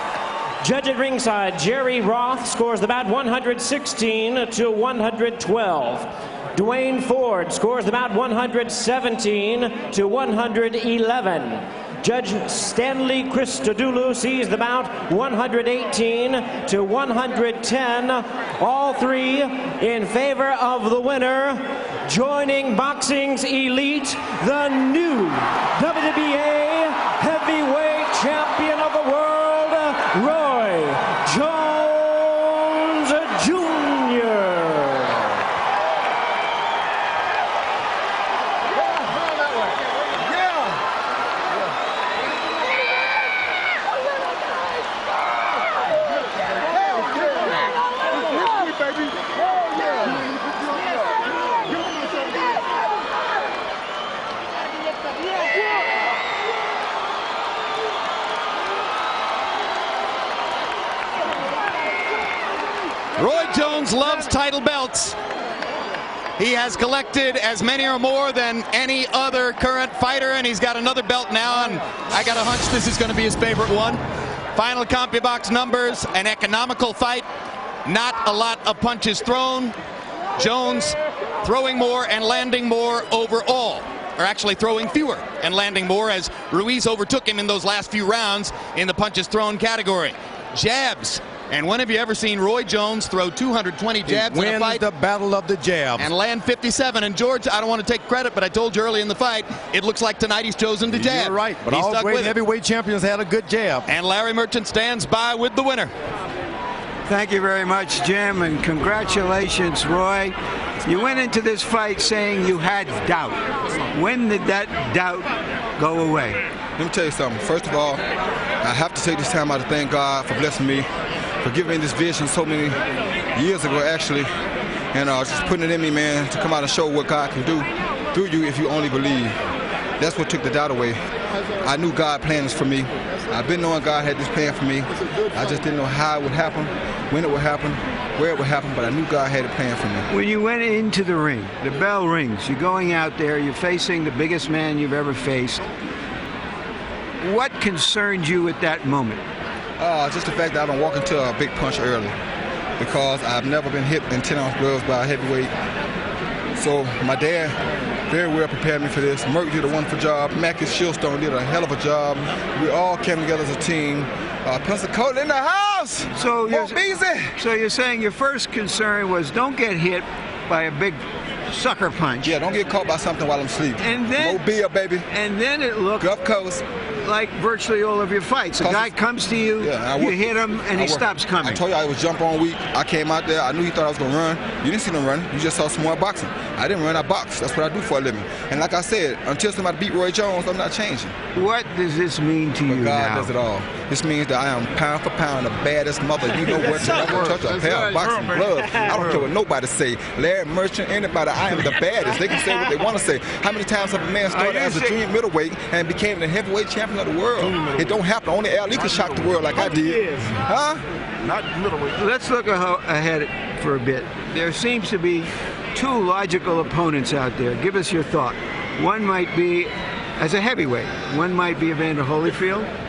Judge at ringside, Jerry Roth, scores the bout 116 to 112. Dwayne Ford scores the bout 117 to 111. Judge Stanley Christodoulou sees the bout 118 to 110. All three in favor of the winner. Joining boxing's elite, the new WBA heavyweight champion of the world, Roy Jones Jr. Roy Jones loves title belts. He has collected as many or more than any other current fighter, and he's got another belt now, and I got a hunch this is going to be his favorite one. Final CompuBox numbers, an economical fight, not a lot of punches thrown. Jones throwing more and landing more overall, or actually throwing fewer and landing more, as Ruiz overtook him in those last few rounds in the punches thrown category. Jabs And when have you ever seen Roy Jones throw 220 jabs in a fight? The battle of the jabs. And land 57. And George, I don't want to take credit, but I told you early in the fight, it looks like tonight he's chosen to jab. You're right, but He's all stuck great with it. heavyweight champions had a good jab. And Larry Merchant stands by with the winner. Thank you very much, Jim, and congratulations, Roy. You went into this fight saying you had doubt. When did that doubt go away? Let me tell you something. First of all, I have to take this time out to thank God for blessing me, for giving me this vision so many years ago, actually, and just putting it in me, man, to come out and show what God can do through you if you only believe. That's what took the doubt away. I knew God planned this for me. I've been knowing God had this plan for me. I just didn't know how it would happen, when it would happen, where it would happen, but I knew God had a plan for me. When you went into the ring, the bell rings, you're going out there, you're facing the biggest man you've ever faced. What concerned you at that moment? Just the fact that I don't walk into a big punch early, because I've never been hit in 10-ounce gloves by a heavyweight. So my dad very well prepared me for this. Merck did a wonderful job. Mackie Shieldstone did a hell of a job. We all came together as a team. Pensacola in the house. So you're saying your first concern was don't get hit by a big sucker punch. Yeah, don't get caught by something while I'm asleep. And then Mobile, baby. And then it looked Gulf Coast. like virtually all of your fights. A guy comes to you, you hit him, and he stops coming. I told you I was jump on weak. I came out there. I knew he thought I was going to run. You didn't see him run. You just saw some more boxing. I didn't run. I box. That's what I do for a living. And like I said, until somebody beat Roy Jones, I'm not changing. What does this mean to you God now? does it all. This means that I am pound for pound the baddest mother. You know what? To ever touch a pair of boxing gloves. I don't care what nobody say. Larry Merchant, anybody, I am the baddest. They can say what they want to say. How many times have a man started as a junior middleweight and became the heavyweight champion of the world? It don't happen. Only Ali can shock the world like I did. Huh? Not middleweight. Let's look ahead for a bit. There seems to be two logical opponents out there. Give us your thought. One might be, as a heavyweight, one might be Evander Holyfield.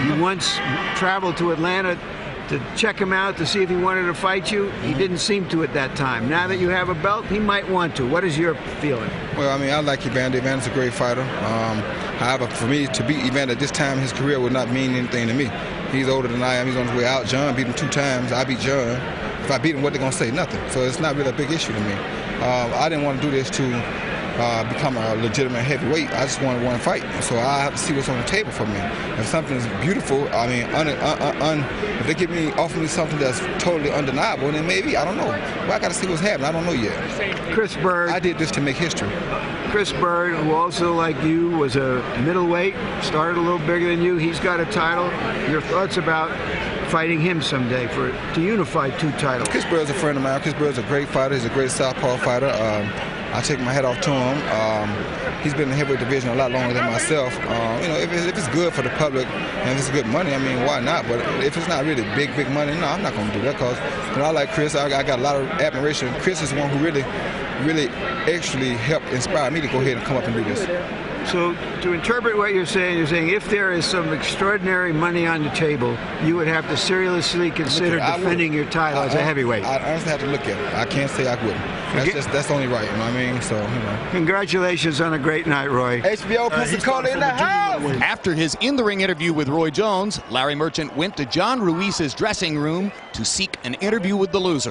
You once traveled to Atlanta to check him out to see if he wanted to fight you. He didn't seem to at that time. Now that you have a belt, he might want to. What is your feeling? Well, I mean, I like Evander. Evander's a great fighter. However, for me to beat Evander at this time in his career would not mean anything to me. He's older than I am. He's on his way out. John beat him 2 times. I beat John. If I beat him, what they gonna say? Nothing. So it's not really a big issue to me. I didn't want to do this to become a legitimate heavyweight. I just wanted one fight. So I have to see what's on the table for me. If something's beautiful, I mean, if they offer me something that's totally undeniable, then maybe, I don't know. Well, I got to see what's happening. I don't know yet. Chris Bird. I did this to make history. Chris Bird, who also, like you, was a middleweight, started a little bigger than you. He's got a title. Your thoughts about fighting him someday to unify 2 titles? Chris Bird's a friend of mine. Chris Bird's a great fighter. He's a great southpaw fighter. I take my hat off to him. He's been in the heavyweight division a lot longer than myself. You know, if it's good for the public and if it's good money, I mean, why not? But if it's not really big money, no, I'm not going to do that because I like Chris. I got a lot of admiration. Chris is the one who really actually helped inspire me to go ahead and come up and do this. So to interpret what you're saying if there is some extraordinary money on the table, you would have to seriously consider defending your title as a heavyweight. I honestly have to look at it. I can't say I wouldn't. That's only right, you know what I mean? So, you know. Congratulations on a great night, Roy. HBO Pensacola in the house! After his in-the-ring interview with Roy Jones, Larry Merchant went to John Ruiz's dressing room to seek an interview with the loser.